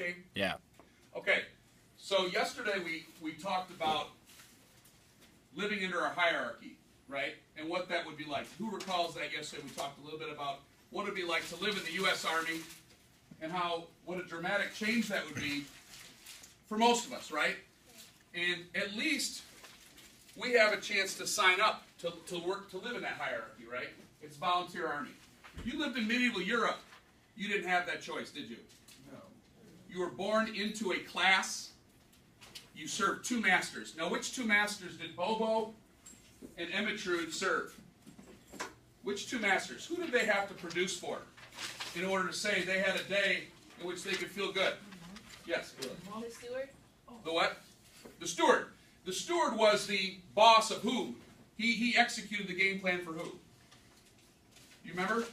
okay? Yeah. Okay, so yesterday we talked about living under a hierarchy, right? And what that would be like. Who recalls that yesterday? We talked a little bit about what it would be like to live in the U.S. Army and what a dramatic change that would be for most of us, right? And at least we have a chance to sign up to work to live in that hierarchy, right? It's volunteer army. If you lived in medieval Europe, you didn't have that choice, did you? No. You were born into a class. You served two masters. Now, which two masters did Bobo and Ermentrude serve? Which two masters? Who did they have to produce for in order to say they had a day in which they could feel good? Yes? The steward? The what? The steward. The steward was the boss of who? He executed the game plan for who? You remember?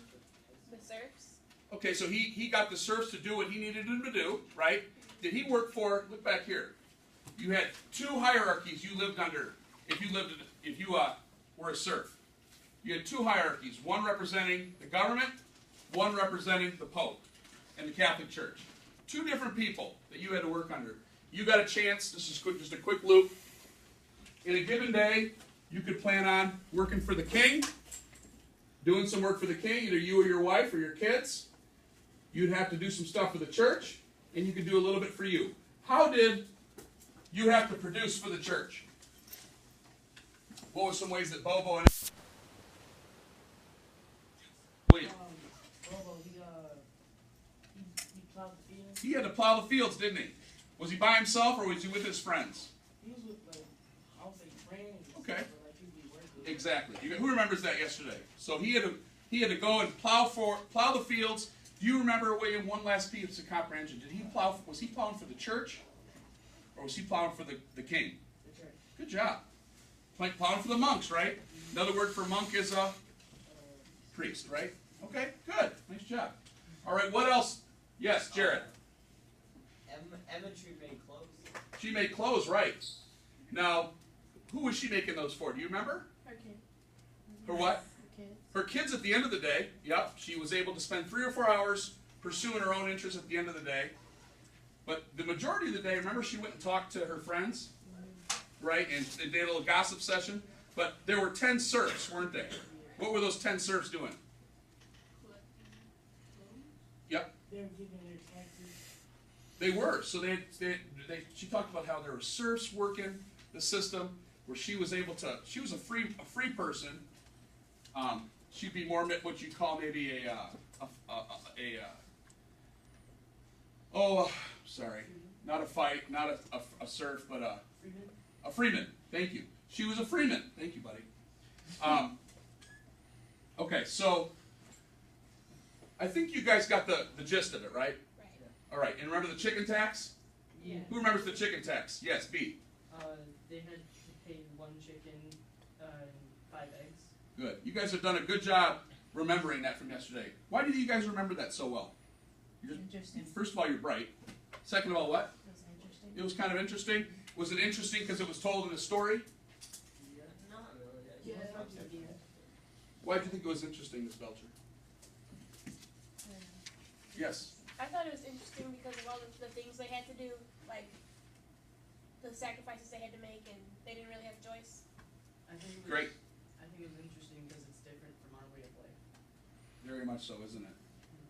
The serfs? Okay, so he got the serfs to do what he needed them to do, right? Did he work for, look back here. You had two hierarchies you lived under if you were a serf. You had two hierarchies, one representing the government, one representing the Pope and the Catholic Church. Two different people that you had to work under. You got a chance, this is just a quick loop. In a given day, you could plan on working for the king, doing some work for the king, either you or your wife or your kids. You'd have to do some stuff for the church, and you could do a little bit for you. How did you have to produce for the church? What were some ways that Bobo and William? Bobo, he plowed the fields. He had to plow the fields, didn't he? Was he by himself or was he with his friends? He was with, like, I would say friends. Okay. But, like, he'd be working. Exactly. Who remembers that yesterday? So he had to go and plow the fields. Do you remember, William, one last piece of comprehension? Was he plowing for the church? Or was he plowing for the king? The church. Good job. Plowing for the monks, right? Another word for monk is a priest, right? Okay, good. Nice job. All right, what else? Yes, Jared. Ermentrude made clothes. She made clothes, right. Now, who was she making those for? Do you remember? Her kid. Her what? Her kid. Her kids at the end of the day. Yep, she was able to spend 3 or 4 hours pursuing her own interests at the end of the day. But the majority of the day, remember she went and talked to her friends? Right, and they did a little gossip session. But there were 10 serfs, weren't they? What were those 10 serfs doing? Yep. They were giving their taxes. They were. So she talked about how there were serfs working the system where she was able to, she was a free person. She'd be more what you'd call maybe not a fight, not a serf, but a freeman. Thank you. She was a freeman. Thank you, buddy. Okay, so I think you guys got the gist of it, right? Right. All right, and remember the chicken tax? Yeah. Who remembers the chicken tax? Yes, B. They had to pay 1 chicken and 5 eggs. Good. You guys have done a good job remembering that from yesterday. Why do you guys remember that so well? Interesting. First of all, you're bright. Second of all, what? That's interesting. It was kind of interesting. Was it interesting because it was told in a story? Yeah, not really. Yeah. Why do you think it was interesting, Ms. Belcher? Yes. I thought it was interesting because of all the things they had to do, like the sacrifices they had to make, and they didn't really have a choice. I think it was, Great. I think it was interesting because it's different from our way of life. Very much so, isn't it?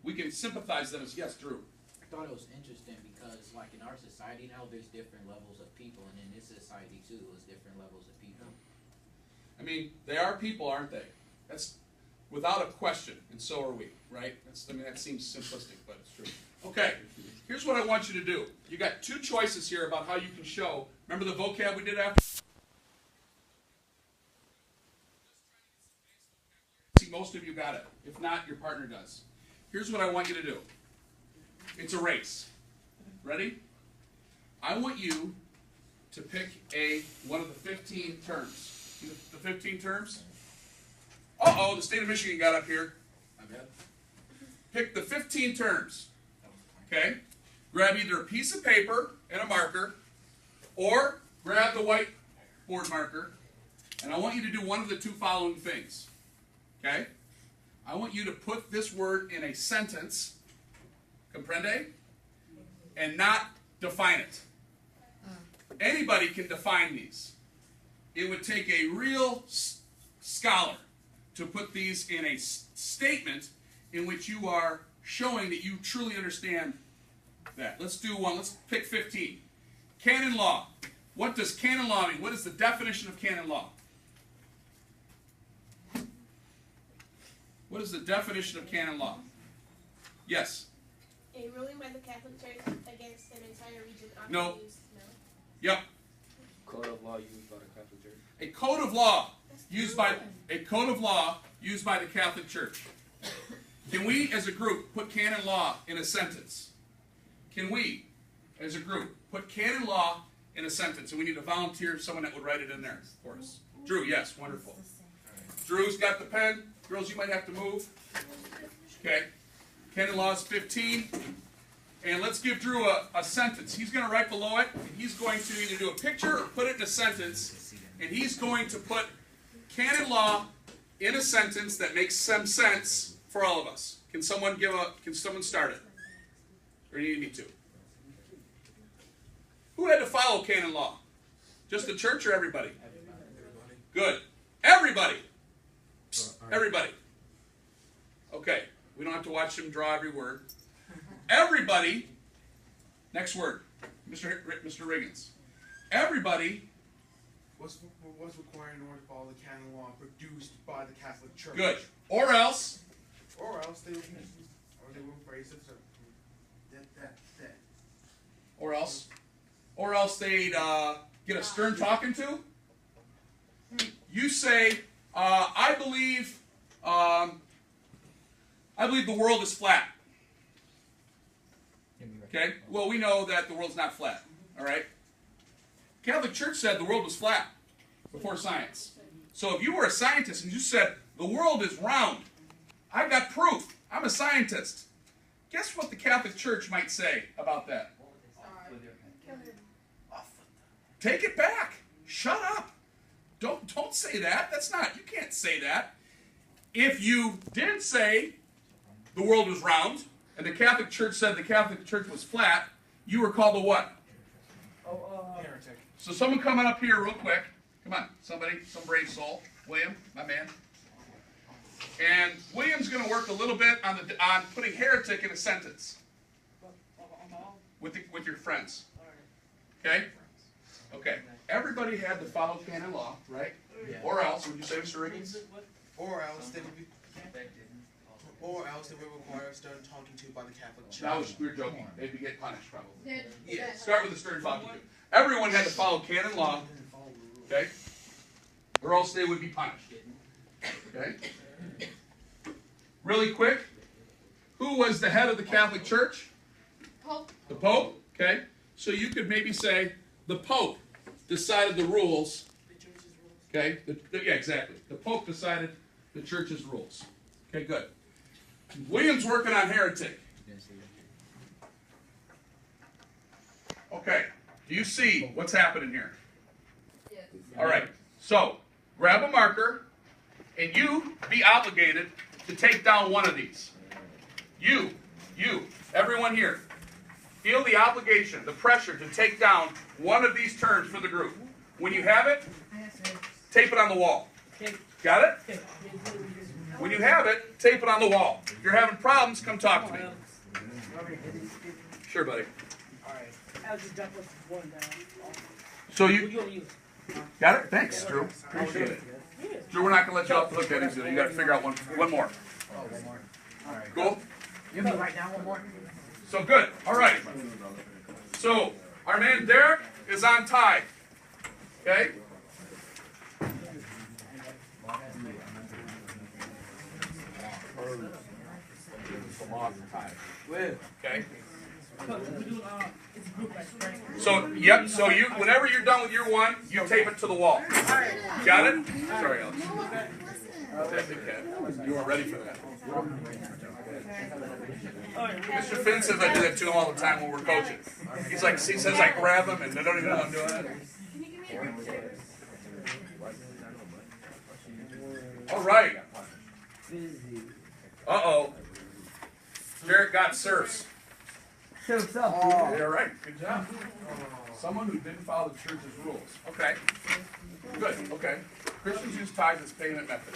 We can sympathize them as, yes, Drew. I thought it was interesting because, like, in our society now, there's different levels of people, and in this society, too, there's different levels of people. I mean, they are people, aren't they? That's without a question, and so are we, right? That seems simplistic, but it's true. Okay, here's what I want you to do. You got 2 choices here about how you can show. Remember the vocab we did after? See, most of you got it. If not, your partner does. Here's what I want you to do. It's a race. Ready? I want you to pick one of the 15 terms. The 15 terms? Uh-oh, the state of Michigan got up here. My bad. Pick the 15 terms. Okay? Grab either a piece of paper and a marker, or grab the whiteboard marker, and I want you to do one of the 2 following things. Okay? I want you to put this word in a sentence, comprende? and not define it. Anybody can define these. It would take a real scholar to put these in a statement in which you are showing that you truly understand that. Let's do one. Let's pick 15. Canon law. What does canon law mean? What is the definition of canon law? What is the definition of canon law? Yes. A ruling by the Catholic Church against an entire region often No. used. No. Yep. Code of law used by the Catholic Church. A code of law used by the Catholic Church. Can we, as a group, put canon law in a sentence? Can we, as a group, put canon law in a sentence? And we need a volunteer, someone that would write it in there for us. Drew, yes, wonderful. Drew's got the pen. Girls, you might have to move. Okay. Canon law is 15. And let's give Drew a sentence. He's going to write below it. And he's going to either do a picture or put it in a sentence. And he's going to put canon law in a sentence that makes some sense for all of us. Can someone start it? Or do you need me to? Who had to follow canon law? Just the church or everybody? Good. Everybody. Psst, everybody. Okay. We don't have to watch them draw every word. Everybody. Next word. Mr. Riggins. Everybody. What's required in order to follow the canon law produced by the Catholic Church? Good. Or else. Or else they would phrase it so that. Or else. Or else they'd get a stern talking to. You say, I believe the world is flat. Okay? Well, we know that the world's not flat. All right? Catholic Church said the world was flat before science. So if you were a scientist and you said the world is round, I've got proof. I'm a scientist. Guess what the Catholic Church might say about that? Take it back. Shut up. Don't say that. That's not. You can't say that. If you did say the world was round and the Catholic Church said the Catholic Church was flat, you were called a what? Heretic. So someone coming up here real quick. Come on, somebody, some brave soul. William, my man. And William's going to work a little bit on putting heretic in a sentence with your friends. Okay? Okay. Everybody had to follow canon law, right? Yeah. Or else, would you say, Mr. Riggins? Or else they would require stern talking to by the Catholic Church. That was, we were joking. They'd get punished, probably. Yeah. Start with the stern talking to. Everyone had to follow canon law, okay? Or else they would be punished. Okay? Really quick, who was the head of the Catholic Church? Pope. The Pope, okay? So you could maybe say the Pope decided the rules. Okay? Yeah, exactly. The Pope decided the church's rules. Okay, good. William's working on heretic. Okay. Do you see what's happening here? Yes. All right. So, grab a marker, and you be obligated to take down one of these. You, everyone here, feel the obligation, the pressure to take down one of these terms for the group. When you have it, tape it on the wall. Got it? When you have it, tape it on the wall. If you're having problems, come talk to me. Sure, buddy. So you got it? Thanks, Drew. Appreciate it. Drew, we're not going to let you off the hook that easily. You got to figure out one more. Cool? You mean right now one more? So good. All right. So our man Derek is on time. Okay? Okay. So yep. So you, whenever you're done with your one, you tape it to the wall. Got it? Sorry, Alex. You weren't ready for that. Mr. Finn says I do that to him all the time when we're coaching. He says I grab them and they don't even know I'm doing it. All right. Uh-oh. Derek got surfs. All right, good job. Someone who didn't follow the church's rules. Okay. Good, okay. Christians use tithes as payment method.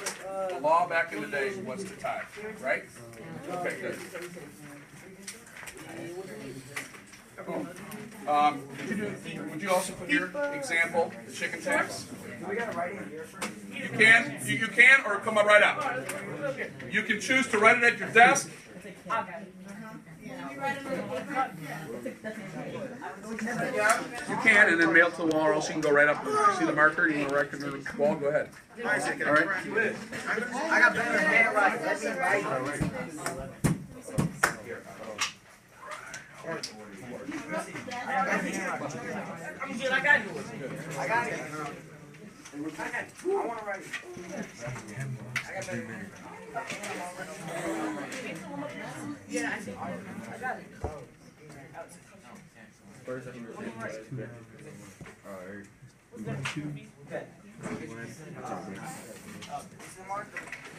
The law back in the day was to tithe, right? Okay, good. Would you also put your example, the chicken tax? You can, or come up right up. You can choose to write it at your desk. You can, and then mail to the wall, or else you can go right up. You see the marker? You want to write it on the wall? Go ahead. All right. I got better handwriting. Let me write. I'm good. I got yours. I got it. I want to write it. I got better. Yeah, I see. I got it.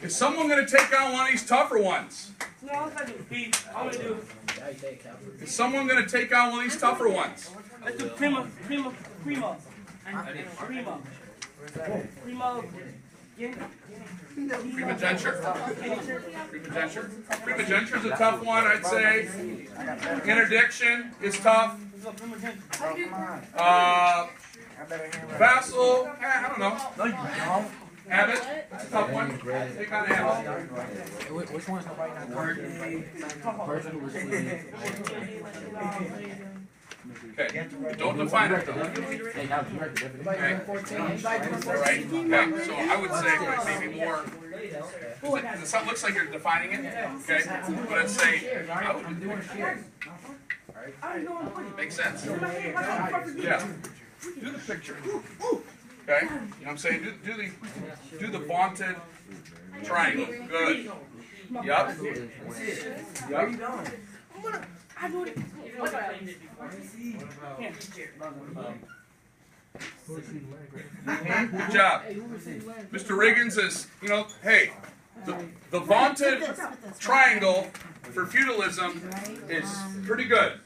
Is someone going to take on one of these tougher ones? Is someone going to take on one of these tougher ones? Let's do primo. Primogeniture. Primogeniture is a tough one, I'd say. Interdiction is tough. Vassal, I don't know. Abbott, that's a tough one. Take on Abbott. Which one's person who receives? Okay, don't define it though. Hey, now you heard the definition. Okay. All right. Okay. So I would say maybe more. Because it looks like you're defining it. Okay. But I'd say I would do it. Makes sense. Yeah. Do the picture. Okay. You know what I'm saying? Do the vaunted triangle. Good. Yup. Yup. Good job. Mr. Riggins is, hey, the vaunted triangle for feudalism is pretty good.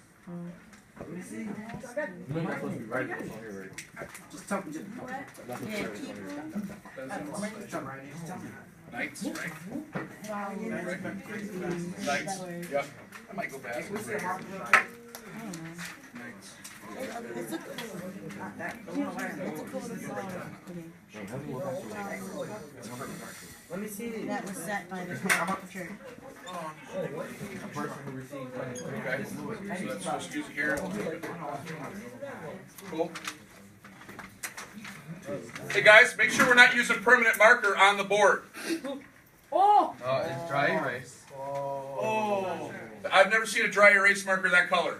Knights, right? Knights, yep. I might go back. Let me see. That was set by the church. Okay, so that's supposed to use it here. Cool. Hey guys, make sure we're not using permanent marker on the board. Oh! It's dry erase. Oh. I've never seen a dry erase marker that color.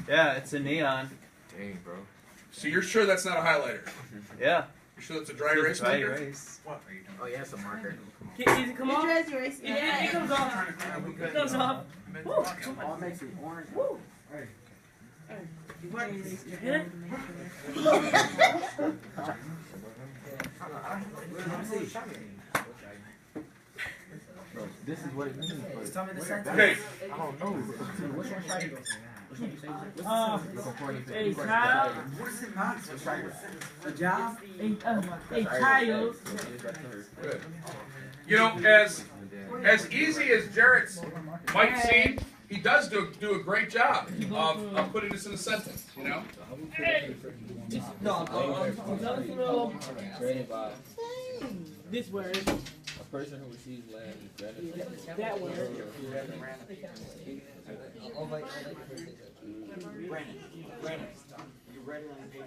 Yeah, it's a neon. Dang, bro. So you're sure that's not a highlighter? Yeah. You're sure that's a dry erase Dry marker? erase. Oh yeah, it's a marker. Can it come off? It erase. Yeah, it comes off. It comes off. Woo. Oh, it makes it orange. Woo. You good? This is what it means. Okay. I don't know. Which one should I go? A child. A job. A child. Good. You know, as easy as Jarrett's might seem, he does do a great job of putting this in a sentence, you know? Created by This word. a person who receives land is granted. That word.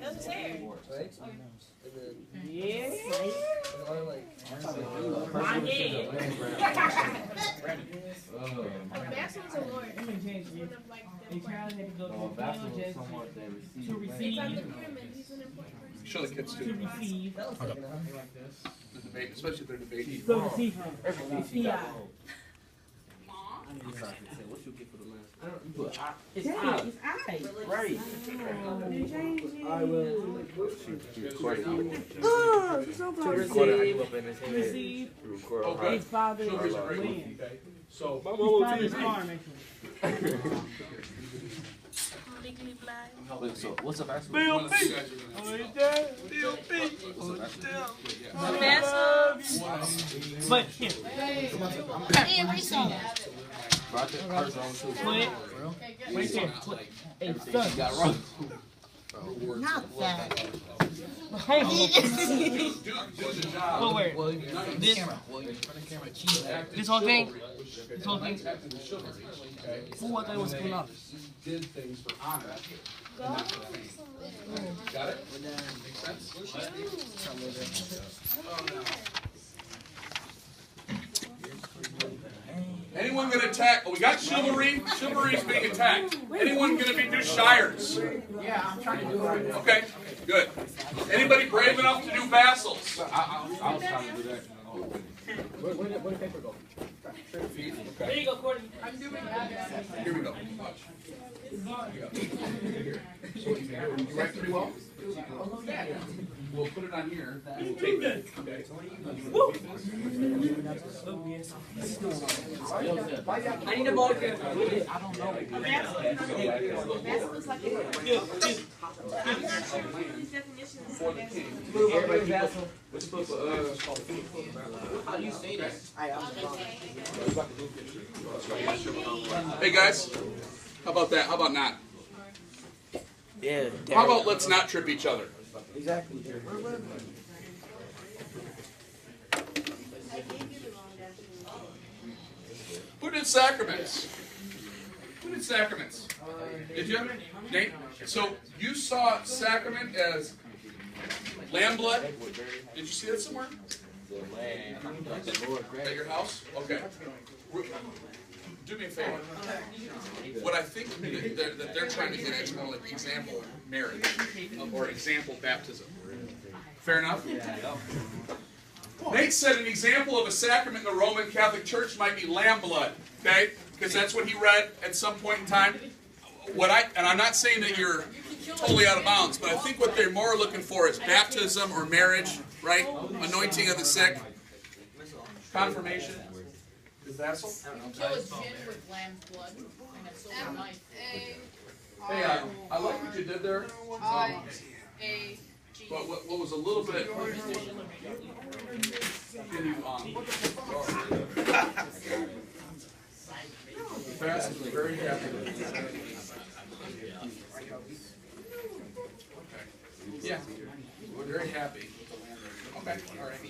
That's hair. Yeah. My head. Baptism's a Lord. Let me change it. One of, like, A the child had to go Oh, to that's the what someone that receives. to It's receive. on the pyramid. He's an important person. Show the kids To too. receive. The debate, especially if they're debating. To receive from. It's What you get for the last? It's I. Right. I will. To record it, I grew up in this To receive. To record Oh, good. His father's Show the land. Okay. So, His father's farm, actually. Wait, so what's a basketball? One of these guys are gonna But here. Right there. Hey, son. Not that. Hold on. do the job. Well, where? This whole thing? This whole thing? Who was that was going on? Did things for honor. Got it? Makes sense? Anyone gonna attack? Oh, we got chivalry. Chivalry is being attacked. Anyone gonna do shires? Yeah, I'm trying to do it right now. Okay, good. Anybody brave enough to do vassals? I was trying to do that. Where did paper go? There you go, Courtney. I'm doing that. Here we go. Watch. You write pretty well? We'll put it on here. We'll tape it. Okay. I need a ball. For the king. How do you say this? Hey guys, how about that? How about not? Yeah. How about let's not trip each other? Exactly. Who did sacraments? Who did sacraments? Did you? Nate? So you saw sacrament as lamb blood? Did you see that somewhere? At your house? Okay. Do me a favor. What I think that they're trying to get at is more like example marriage or example baptism. Fair enough? Nate said an example of a sacrament in the Roman Catholic Church might be lamb blood, okay? Because that's what he read at some point in time. And I'm not saying that you're totally out of bounds, but I think what they're more looking for is baptism or marriage, right? Anointing of the sick, confirmation. Vassal? Kill a gin with lamb's blood and a silver knife. Hey, I like what you did there. But what was a little bit. Can you, Fast is very happy. Yeah, we're very happy. Okay, all right.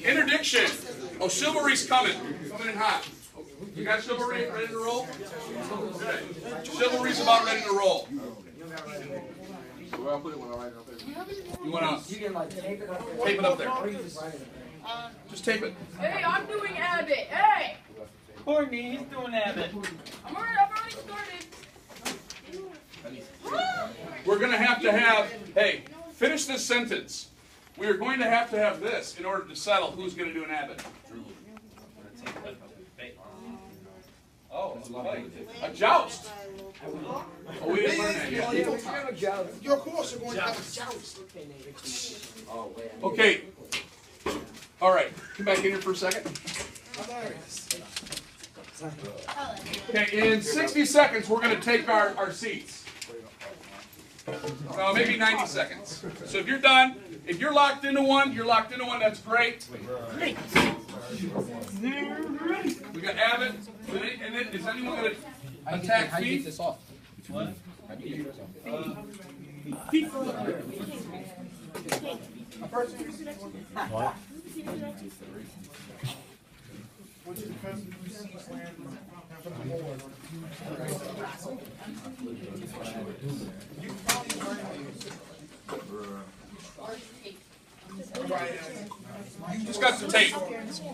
Interdiction. Oh, chivalry's coming. Coming in hot. You got chivalry ready to roll? Good. Chivalry's about ready to roll. Where I put it when I write it up there. You want to tape it up there. Just tape it. Hey, I'm doing Abbott. Hey! Courtney, he's doing that. I've already started. We're going to have, hey, finish this sentence. We are going to have this in order to settle who's going to do an abbot. Oh, a joust. Oh, we didn't learn that yet. Your course, you're going to have a joust. Okay. All right. Come back in here for a second. Okay, in 60 seconds, we're going to take our seats. Maybe 90 seconds. So if you're done, if you're locked into one, that's great. We got Abbott. And then is anyone going to attack How do you feet? get this off? What? How do you get this off? What? You just got the tape.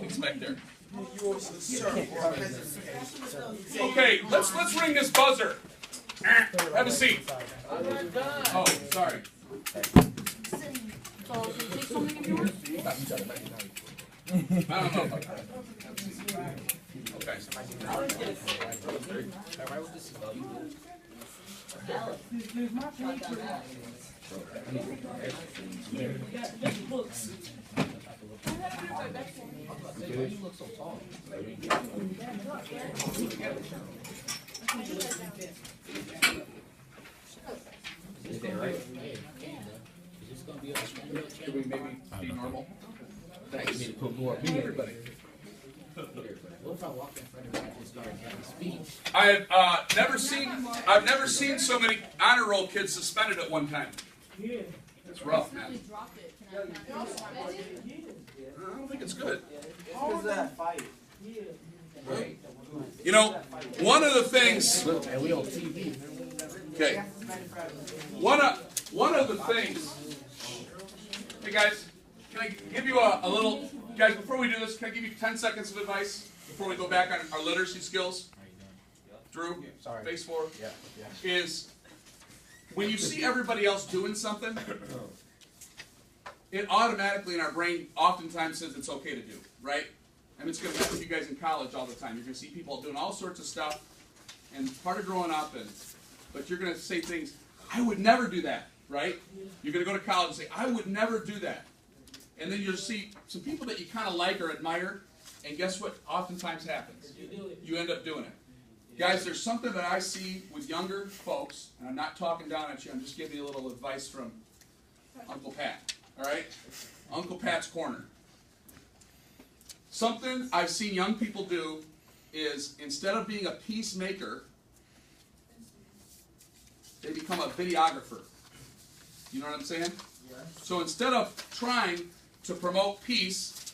Expect there. Okay, let's ring this buzzer. Have a seat. Oh, sorry. So, can you take something if you want? I don't know about that. Okay. You look so tall. right? Hey, okay, bro. Is this gonna be a real channel? Should we maybe be normal? Thanks. Meet everybody. What if I walk in front of you and just start having a speech? I've never seen so many honor roll kids suspended at one time. It's rough, man. Really dropped it. Can I I don't think it's good. How was that fight? Right. You know, one of the things. And we on TV. Okay. One of the things. Hey guys, can I give you a little? Guys, before we do this, can I give you 10 seconds of advice before we go back on our literacy skills? Drew, Sorry. face forward. Yeah. Is when you see everybody else doing something, it automatically in our brain oftentimes says it's okay to do, right? And it's going to happen to you guys in college all the time. You're going to see people doing all sorts of stuff, and part of growing up, but you're going to say things, I would never do that, right? You're going to go to college and say, I would never do that. And then you'll see some people that you kind of like or admire, and guess what oftentimes happens? You end up doing it. Guys, there's something that I see with younger folks, and I'm not talking down at you, I'm just giving you a little advice from Uncle Pat, all right? Uncle Pat's Corner. Something I've seen young people do is instead of being a peacemaker, they become a videographer. You know what I'm saying? Yeah. So instead of trying to promote peace,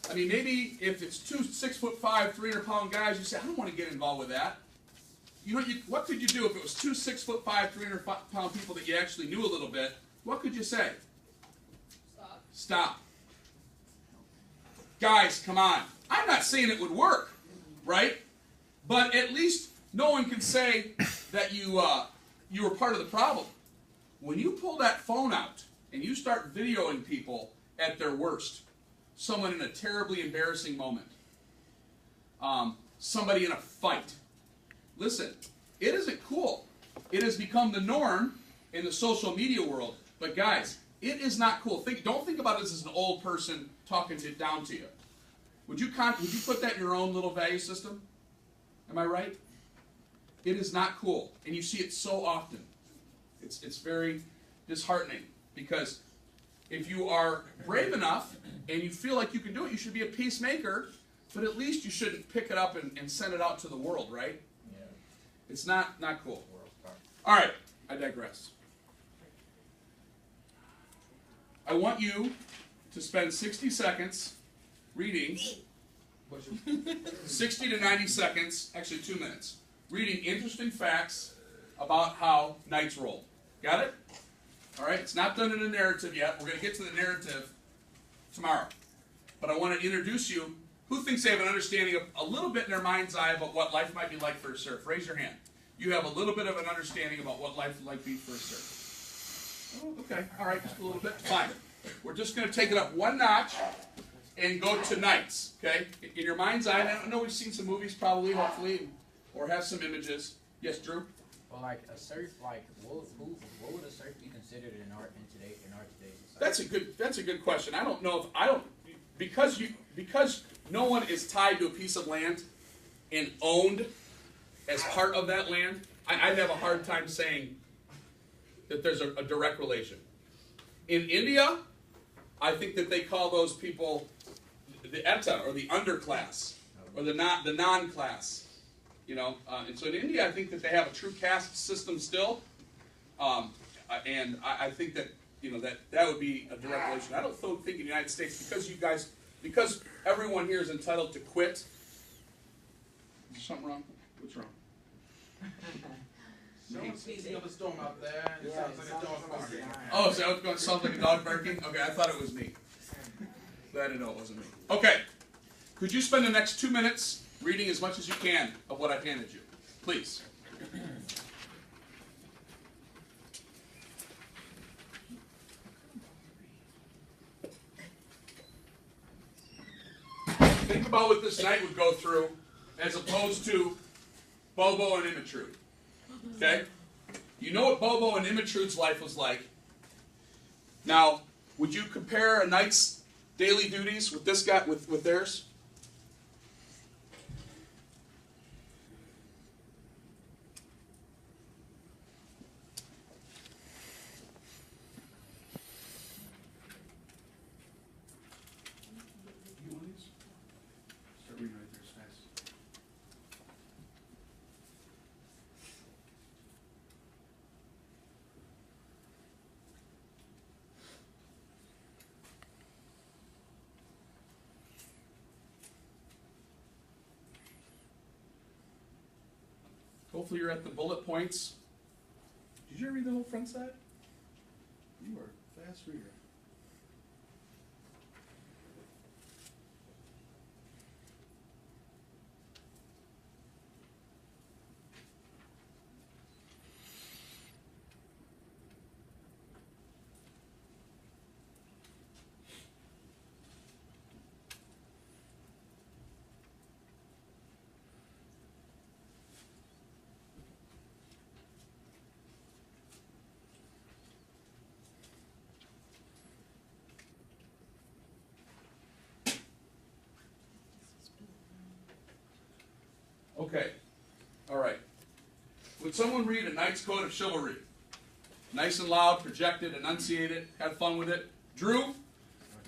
I mean, maybe if it's two 6'5", 300-pound guys, you say, I don't want to get involved with that. You know, what could you do if it was two 6'5", 300-pound people that you actually knew a little bit? What could you say? stop? Stop. Guys, come on. I'm not saying it would work, right? But at least no one can say that you were part of the problem. When you pull that phone out and you start videoing people at their worst, someone in a terribly embarrassing moment, somebody in a fight, listen, it isn't cool. It has become the norm in the social media world. But guys, it is not cool. Don't think about this as an old person talking down to you. Would you put that in your own little value system? Am I right? It is not cool, and you see it so often. It's very disheartening because if you are brave enough and you feel like you can do it, you should be a peacemaker, but at least you shouldn't pick it up and send it out to the world, right? Yeah. It's not cool. All right, I digress. I want you to spend 60 seconds reading, 60 to 90 seconds, actually 2 minutes, reading interesting facts about how knights roll. Got it? All right, it's not done in a narrative yet. We're going to get to the narrative tomorrow. But I want to introduce you. Who thinks they have an understanding of a little bit in their mind's eye about what life might be like for a serf? Raise your hand. You have a little bit of an understanding about what life might be for a serf. Oh, okay. All right, just a little bit. Fine. We're just going to take it up one notch and go to knights, okay? In your mind's eye, I know we've seen some movies probably, hopefully, or have some images. Yes, Drew? Well, like a serf, like what would a serf be considered in our today's society? That's a good question. I don't know because no one is tied to a piece of land and owned as part of that land. I'd have a hard time saying that there's a direct relation. In India, I think that they call those people the eta, or the underclass, or the non-class. You know, and so in India, I think that they have a true caste system still, and I think that that would be a direct relation. I don't think in the United States because everyone here is entitled to quit. Is there something wrong? What's wrong? Someone's sneezing up a storm out there, and it sounds like a dog barking. Oh, so it's going to sound like a dog barking? Okay, I thought it was me. Glad to know it wasn't me. Okay, could you spend the next 2 minutes reading as much as you can of what I've handed you? Please. Think about what this knight would go through as opposed to Bobo and Imitrude. Okay? You know what Bobo and Imitrude's life was like. Now, would you compare a knight's daily duties with this guy, with theirs? Hopefully you're at the bullet points. Did you read the whole front side? You are a fast reader. Okay, all right. Would someone read A Knight's Code of Chivalry? Nice and loud, project it, enunciate it, have fun with it. Drew,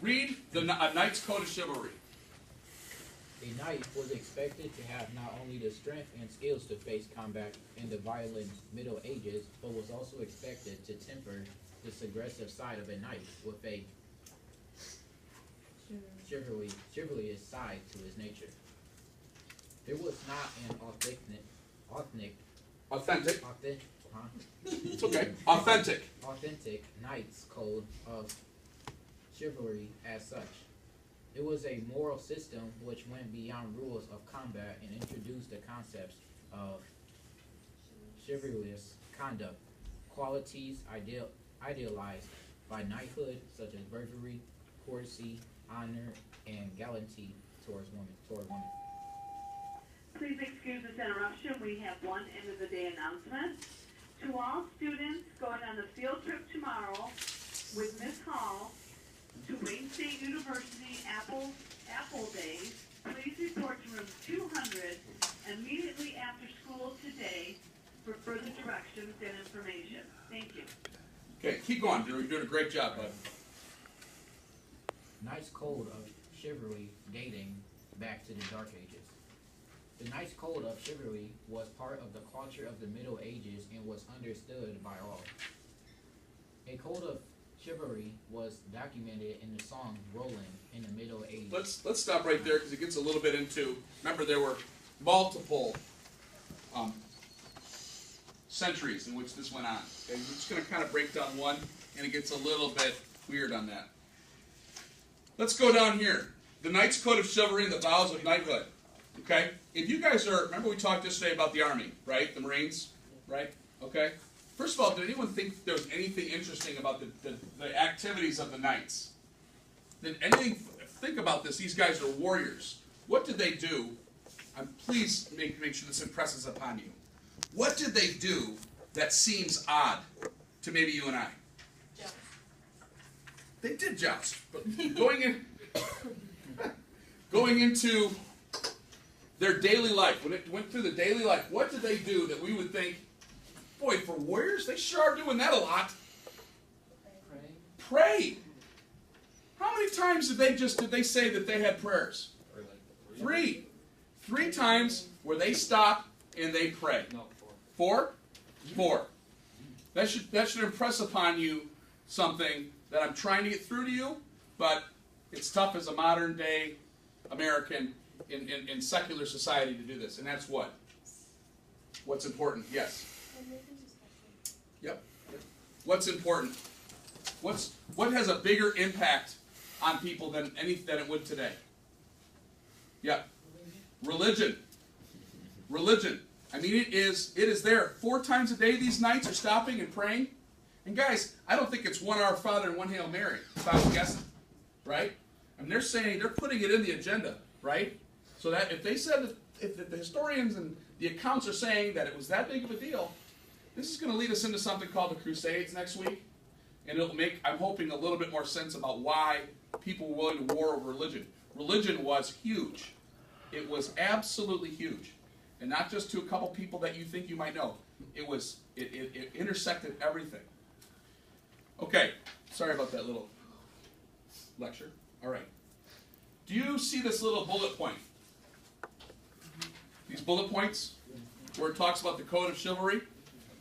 read A Knight's Code of Chivalry. A knight was expected to have not only the strength and skills to face combat in the violent Middle Ages, but was also expected to temper this aggressive side of a knight with a chivalrous side to his nature. There was not an It's okay. Authentic knight's code of chivalry as such. It was a moral system which went beyond rules of combat and introduced the concepts of chivalrous conduct, qualities idealized by knighthood such as bravery, courtesy, honor, and gallantry toward women. Please excuse this interruption. We have one end of the day announcement. To all students going on the field trip tomorrow with Ms. Hall to Wayne State University Apple Day, please report to room 200 immediately after school today for further directions and information. Thank you. Okay, keep going, Drew. You're doing a great job, bud. Knight's code of chivalry dating back to the Dark Ages. The Knight's Code of Chivalry was part of the culture of the Middle Ages and was understood by all. A code of chivalry was documented in the song Roland in the Middle Ages. Let's stop right there because it gets a little bit into. Remember, there were multiple centuries in which this went on. Okay? We're just going to kind of break down one, and it gets a little bit weird on that. Let's go down here. The Knight's Code of Chivalry and the Vows of Knighthood. Okay? If you guys are, remember we talked yesterday about the Army, right? The Marines, right? Okay? First of all, did anyone think there was anything interesting about the activities of the Knights? Did anything, think about this, these guys are warriors. What did they do? Please make sure this impresses upon you. What did they do that seems odd to maybe you and I? Joust. They did joust. But going into their daily life, when it went through the daily life, what did they do that we would think, boy, for warriors, they sure are doing that a lot? Pray. How many times did they say that they had prayers? Three. 3 times where they stop and they pray. No, 4? 4. That should impress upon you something that I'm trying to get through to you, but it's tough as a modern day American in secular society to do this. And that's what? What's important? Yes. Yep. What's important? What has a bigger impact on people than it would today? Yep. Religion. I mean, it is there. 4 times a day these knights are stopping and praying. And guys, I don't think it's 1 Our Father and 1 Hail Mary, if I was guessing. Right? I mean, they're putting it in the agenda, right? So that if they said that, if the historians and the accounts are saying that it was that big of a deal, this is going to lead us into something called the Crusades next week. And it'll make, I'm hoping, a little bit more sense about why people were willing to war over religion. Religion was huge. It was absolutely huge. And not just to a couple people that you think you might know. It intersected everything. Okay, sorry about that little lecture. All right. Do you see this little bullet point? These bullet points where it talks about the code of chivalry?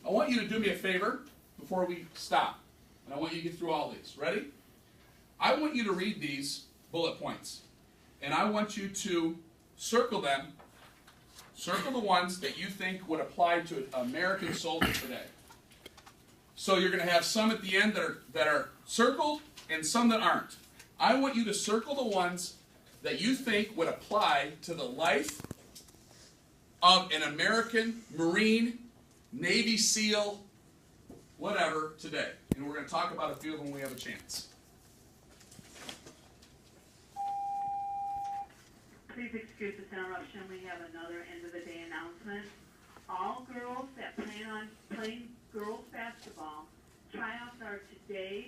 I want you to do me a favor before we stop. And I want you to get through all these. Ready? I want you to read these bullet points. And I want you to circle them Circle the ones that you think would apply to an American soldier today. So you're going to have some at the end that are circled and some that aren't. I want you to circle the ones that you think would apply to the life of an American Marine, Navy SEAL, whatever, today. And we're going to talk about a few of them when we have a chance. Please excuse this interruption. We have another end of the day announcement. All girls that plan on playing girls basketball, tryouts are today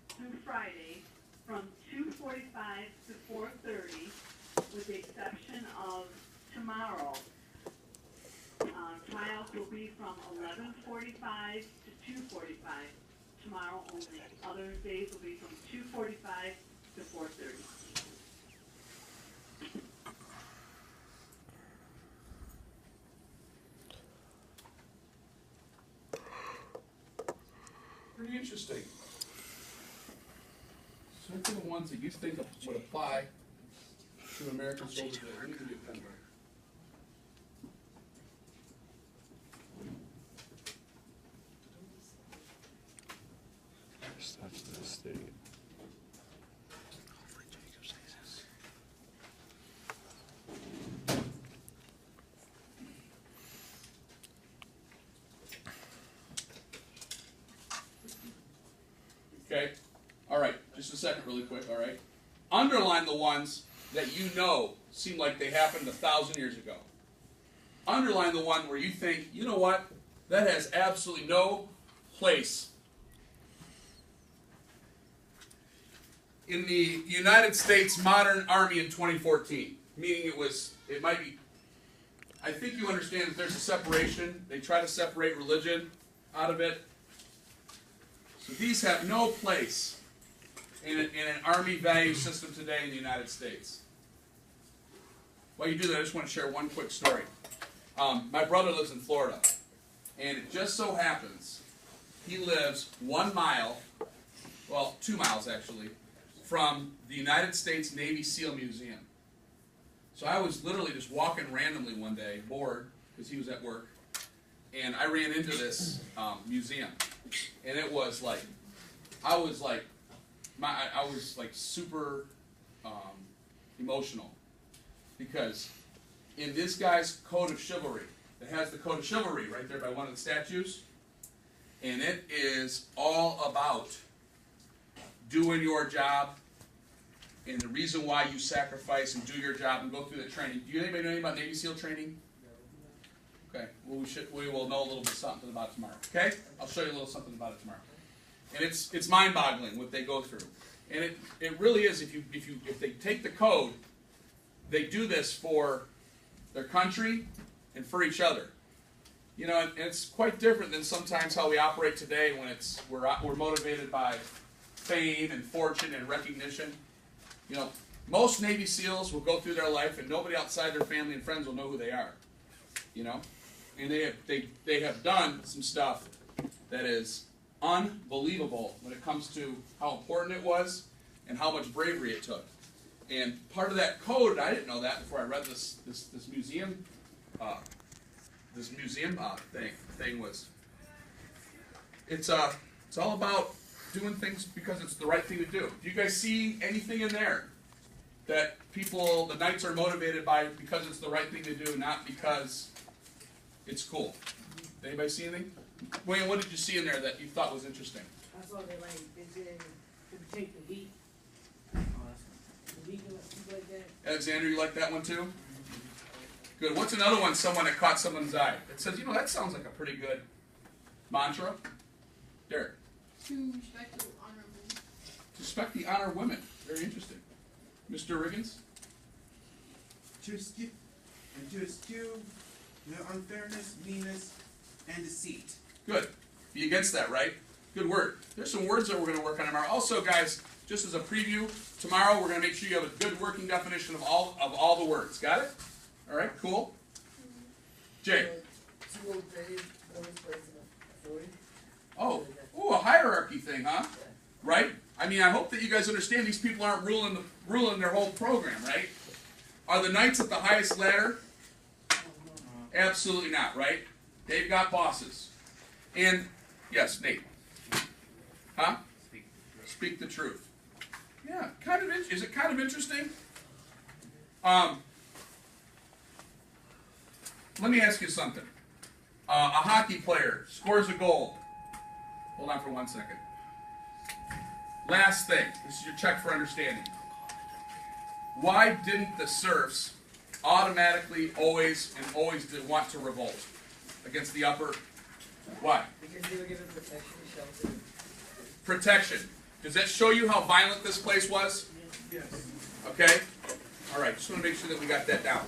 through Friday from 2:45 to 4:30, with the exception of tomorrow. Tryouts will be from 11:45 to 2:45 tomorrow only. Other days will be from 2:45 to 4:30. Pretty interesting. Circle the ones that you think would apply to American soldiers. Let me give you a pen. That's the state. Okay? All right, just a second really quick, all right? Underline the ones that you know seem like they happened 1,000 years ago. Underline the one where you think, you know what, that has absolutely no place in the United States modern army in 2014. Meaning it might be, I think you understand that there's a separation. They try to separate religion out of it. So these have no place in an army value system today in the United States. While you do that, I just want to share one quick story. My brother lives in Florida, and it just so happens he lives 1 mile, well, 2 miles actually, from the United States Navy SEAL Museum. So I was literally just walking randomly one day, bored, because he was at work, and I ran into this museum. And it was like, I was like super emotional, because in this guy's code of chivalry, it has the code of chivalry right there by one of the statues, and it is all about doing your job and the reason why you sacrifice and do your job and go through the training. Do anybody know anything about Navy SEAL training? Okay, well we will know a little bit something about it tomorrow. Okay, I'll show you a little something about it tomorrow. And it's mind-boggling what they go through. And it really is. If they take the code, they do this for their country and for each other. You know, and it's quite different than sometimes how we operate today when we're motivated by fame and fortune and recognition. You know, most Navy SEALs will go through their life and nobody outside their family and friends will know who they are. You know, and they have done some stuff that is unbelievable when it comes to how important it was and how much bravery it took. And part of that code, I didn't know that before I read this museum thing was it's all about doing things because it's the right thing to do. Do you guys see anything in there that the Knights are motivated by because it's the right thing to do, not because it's cool? Did anybody see anything? Wayne, what did you see in there that you thought was interesting? I saw they did to take the heat. The heat and stuff like that. Alexander, you like that one too? Good. What's another one, someone that caught someone's eye? It says, that sounds like a pretty good mantra. Derek. To respect the honor of women. To respect the honor of women. Very interesting. Mr. Riggins? To eschew the unfairness, meanness, and deceit. Good. Be against that, right? Good word. There's some words that we're going to work on tomorrow. Also, guys, just as a preview, tomorrow we're going to make sure you have a good working definition of all the words. Got it? All right, cool. Jay. Oh, a hierarchy thing, huh? Right? I mean, I hope that you guys understand these people aren't ruling their whole program, right? Are the Knights at the highest ladder? Absolutely not, right? They've got bosses. And, yes, Nate. Huh? Speak the truth. Yeah, kind of. Is it kind of interesting? Let me ask you something. A hockey player scores a goal. Hold on for 1 second. Last thing. This is your check for understanding. Why didn't the serfs automatically always want to revolt against the upper? Why? Because they were given protection, shelter. Protection. Does that show you how violent this place was? Yes. Okay? All right, just want to make sure that we got that down.